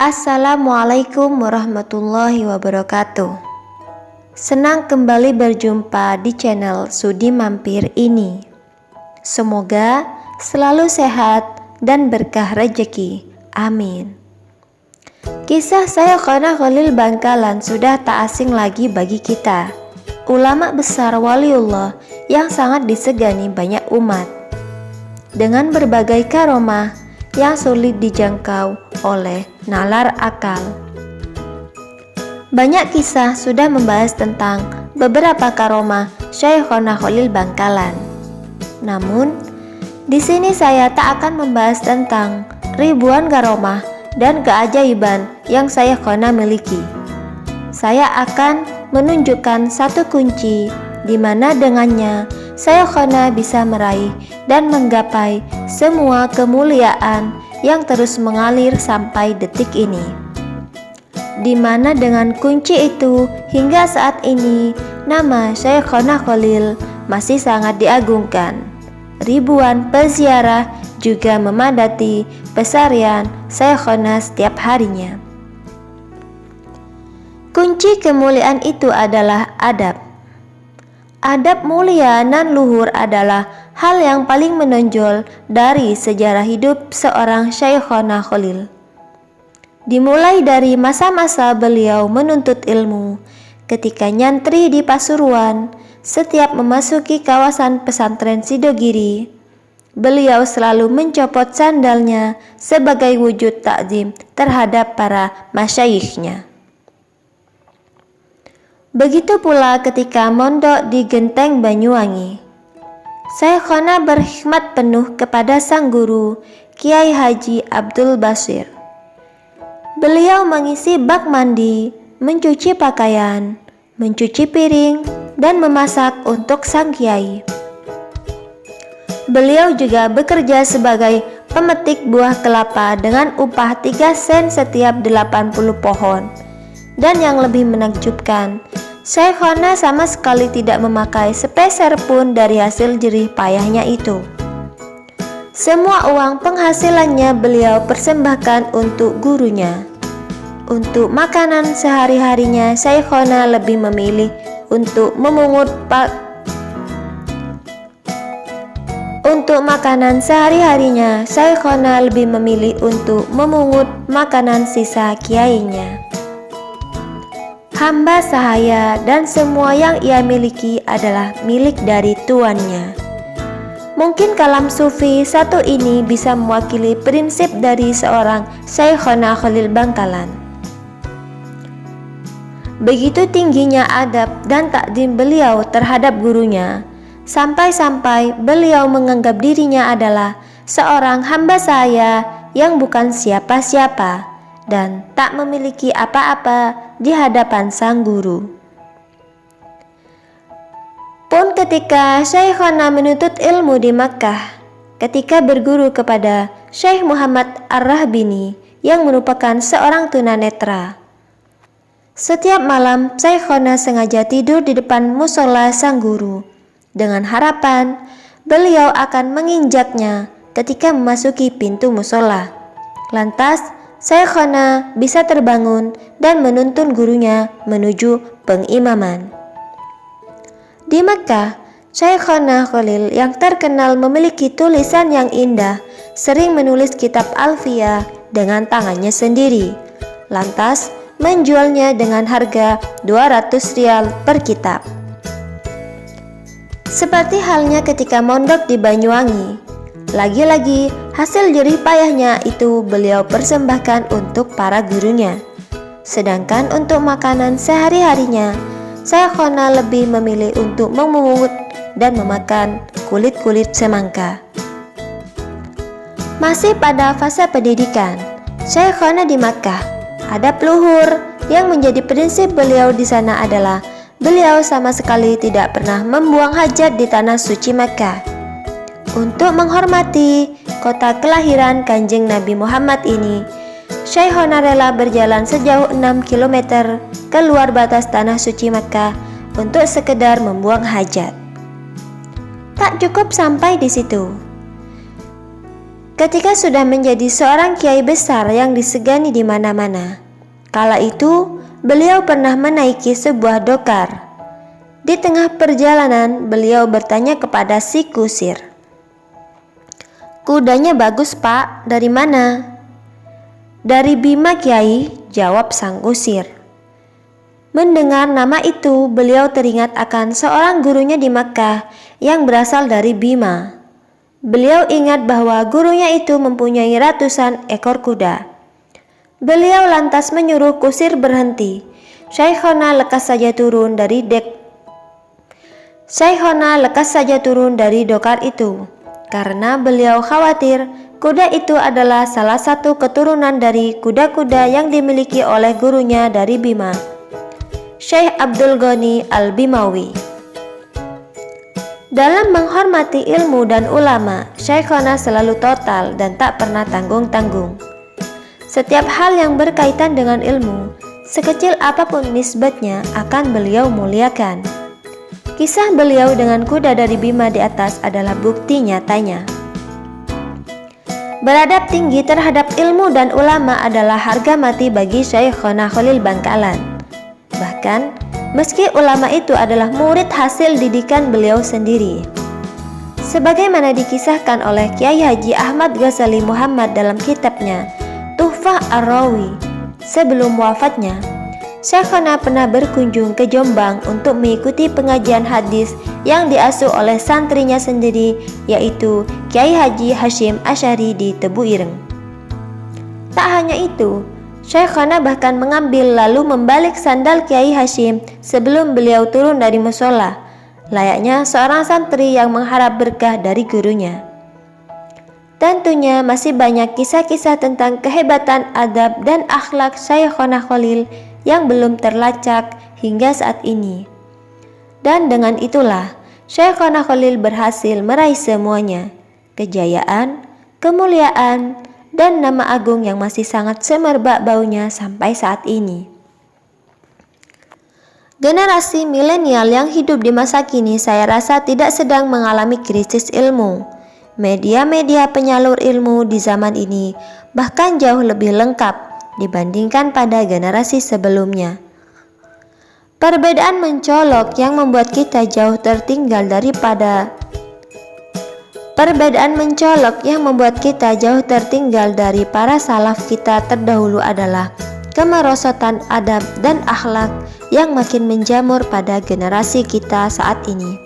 Assalamualaikum warahmatullahi wabarakatuh. Senang kembali berjumpa di channel Sudi Mampir ini. Semoga selalu sehat dan berkah rezeki. Amin. Kisah Sayyidina Khalil Bangkalan sudah tak asing lagi bagi kita. Ulama besar waliullah yang sangat disegani banyak umat. Dengan berbagai karomah yang sulit dijangkau oleh nalar akal. Banyak kisah sudah membahas tentang beberapa karomah Sayyidina Khalil Bangkalan. Namun, di sini saya tak akan membahas tentang ribuan karomah dan keajaiban yang Sayyidina miliki. Saya akan menunjukkan satu kunci di mana dengannya Sayyidina bisa meraih dan menggapai semua kemuliaan yang terus mengalir sampai detik ini. Di mana dengan kunci itu hingga saat ini nama Sayyidina Khalil masih sangat diagungkan. Ribuan peziarah juga memadati pesarian Sayyidina setiap harinya. Kunci kemuliaan itu adalah adab. Adab mulia nan luhur adalah hal yang paling menonjol dari sejarah hidup seorang Sayyidina Khalil. Dimulai dari masa-masa beliau menuntut ilmu, ketika nyantri di Pasuruan, setiap memasuki kawasan pesantren Sidogiri, beliau selalu mencopot sandalnya sebagai wujud takzim terhadap para masyayikhnya. Begitu pula ketika mondok di Genteng Banyuwangi. Sayyidina berkhidmat penuh kepada sang guru, Kiai Haji Abdul Basir. Beliau mengisi bak mandi, mencuci pakaian, mencuci piring, dan memasak untuk sang kiai. Beliau juga bekerja sebagai pemetik buah kelapa dengan upah 3 sen setiap 80 pohon. Dan yang lebih menakjubkan, Sayyidina sama sekali tidak memakai sepeser pun dari hasil jerih payahnya itu. Semua uang penghasilannya beliau persembahkan untuk gurunya. Untuk makanan sehari-harinya, Sayyidina lebih memilih untuk memungut makanan sisa kiainya. Hamba sahaya dan semua yang ia miliki adalah milik dari tuannya. Mungkin kalam sufi satu ini bisa mewakili prinsip dari seorang Sayyidina Khalil Bangkalan. Begitu tingginya adab dan takdim beliau terhadap gurunya, sampai-sampai beliau menganggap dirinya adalah seorang hamba sahaya yang bukan siapa-siapa dan tak memiliki apa-apa di hadapan sang guru. Pun ketika Sayyidina menuntut ilmu di Makkah, ketika berguru kepada Syekh Muhammad Ar-Rahbini yang merupakan seorang tunanetra, setiap malam Sayyidina sengaja tidur di depan musola sang guru dengan harapan beliau akan menginjaknya ketika memasuki pintu musola. Lantas Sayyidina bisa terbangun dan menuntun gurunya menuju pengimaman. Di Makkah, Sayyidina Khalil yang terkenal memiliki tulisan yang indah sering menulis kitab Alfiyah dengan tangannya sendiri. Lantas menjualnya dengan harga 200 rial per kitab. Seperti halnya ketika mondok di Banyuwangi, lagi-lagi hasil jerih payahnya itu beliau persembahkan untuk para gurunya. Sedangkan untuk makanan sehari-harinya, Sayyidina lebih memilih untuk memungut dan memakan kulit-kulit semangka. Masih pada fase pendidikan, Sayyidina di Makkah, adab luhur yang menjadi prinsip beliau di sana adalah beliau sama sekali tidak pernah membuang hajat di tanah suci Makkah. Untuk menghormati kota kelahiran Kanjeng Nabi Muhammad ini, Sayyidina rela berjalan sejauh 6 km keluar batas tanah suci Makkah untuk sekedar membuang hajat. Tak cukup sampai di situ. Ketika sudah menjadi seorang kiai besar yang disegani di mana-mana, kala itu beliau pernah menaiki sebuah dokar. Di tengah perjalanan, beliau bertanya kepada si kusir, "Kudanya bagus, Pak. Dari mana?" "Dari Bima, Kiai," jawab sang kusir. Mendengar nama itu, beliau teringat akan seorang gurunya di Makkah yang berasal dari Bima. Beliau ingat bahwa gurunya itu mempunyai ratusan ekor kuda. Beliau lantas menyuruh kusir berhenti. Syekhona lekas saja turun dari dokar itu, karena beliau khawatir kuda itu adalah salah satu keturunan dari kuda-kuda yang dimiliki oleh gurunya dari Bima, Syekh Abdul Ghani Al-Bimawi. Dalam menghormati ilmu dan ulama, Syekhona selalu total dan tak pernah tanggung-tanggung. Setiap hal yang berkaitan dengan ilmu, sekecil apapun nisbatnya, akan beliau muliakan. Kisah beliau dengan kuda dari Bima di atas adalah bukti nyatanya. Beradab tinggi terhadap ilmu dan ulama adalah harga mati bagi Syekhona Khalil Bangkalan. Bahkan, meski ulama itu adalah murid hasil didikan beliau sendiri. Sebagaimana dikisahkan oleh Kiai Haji Ahmad Ghazali Muhammad dalam kitabnya Tuhfah Ar-Rawi, sebelum wafatnya, Syekhona pernah berkunjung ke Jombang untuk mengikuti pengajian hadis yang diasuh oleh santrinya sendiri, yaitu Kiai Haji Hashim Asy'ari di Tebu Ireng. Tak hanya itu, Syekhona bahkan mengambil lalu membalik sandal Kiai Hashim sebelum beliau turun dari musola, layaknya seorang santri yang mengharap berkah dari gurunya. Tentunya masih banyak kisah-kisah tentang kehebatan adab dan akhlak Syekhona Khalil yang belum terlacak hingga saat ini. Dan dengan itulah Syekhona Khalil berhasil meraih semuanya, kejayaan, kemuliaan, dan nama agung yang masih sangat semerbak baunya sampai saat ini. Generasi milenial yang hidup di masa kini saya rasa tidak sedang mengalami krisis ilmu. Media-media penyalur ilmu di zaman ini bahkan jauh lebih lengkap dibandingkan pada generasi sebelumnya. Perbedaan mencolok yang membuat kita jauh tertinggal dari para salaf kita terdahulu adalah kemerosotan adab dan akhlak yang makin menjamur pada generasi kita saat ini.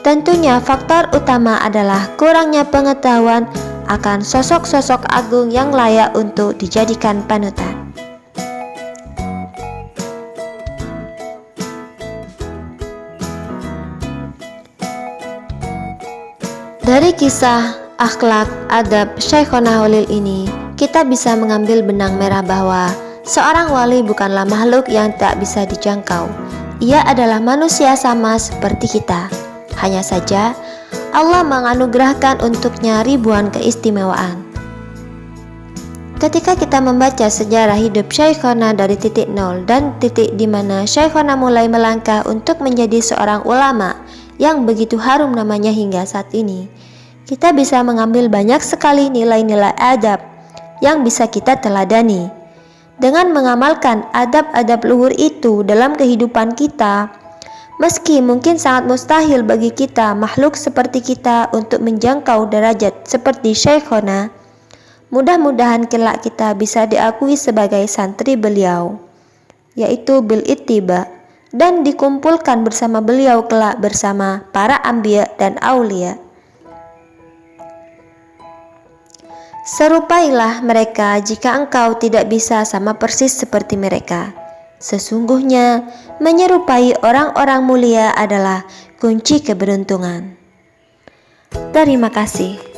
Tentunya faktor utama adalah kurangnya pengetahuan akan sosok-sosok agung yang layak untuk dijadikan panutan. Dari kisah akhlak adab Syekhona Khalil ini, kita bisa mengambil benang merah bahwa seorang wali bukanlah makhluk yang tak bisa dijangkau. Ia adalah manusia sama seperti kita. Hanya saja Allah menganugerahkan untuknya ribuan keistimewaan. Ketika kita membaca sejarah hidup Syekhona dari titik nol dan titik di mana Syekhona mulai melangkah untuk menjadi seorang ulama yang begitu harum namanya hingga saat ini, kita bisa mengambil banyak sekali nilai-nilai adab yang bisa kita teladani. Dengan mengamalkan adab-adab luhur itu dalam kehidupan kita, meski mungkin sangat mustahil bagi kita makhluk seperti kita untuk menjangkau derajat seperti Syekhona, mudah-mudahan kelak kita bisa diakui sebagai santri beliau, yaitu bil ittiba, dan dikumpulkan bersama beliau kelak bersama para anbiya dan aulia. Serupailah mereka jika engkau tidak bisa sama persis seperti mereka. Sesungguhnya menyerupai orang-orang mulia adalah kunci keberuntungan. Terima kasih.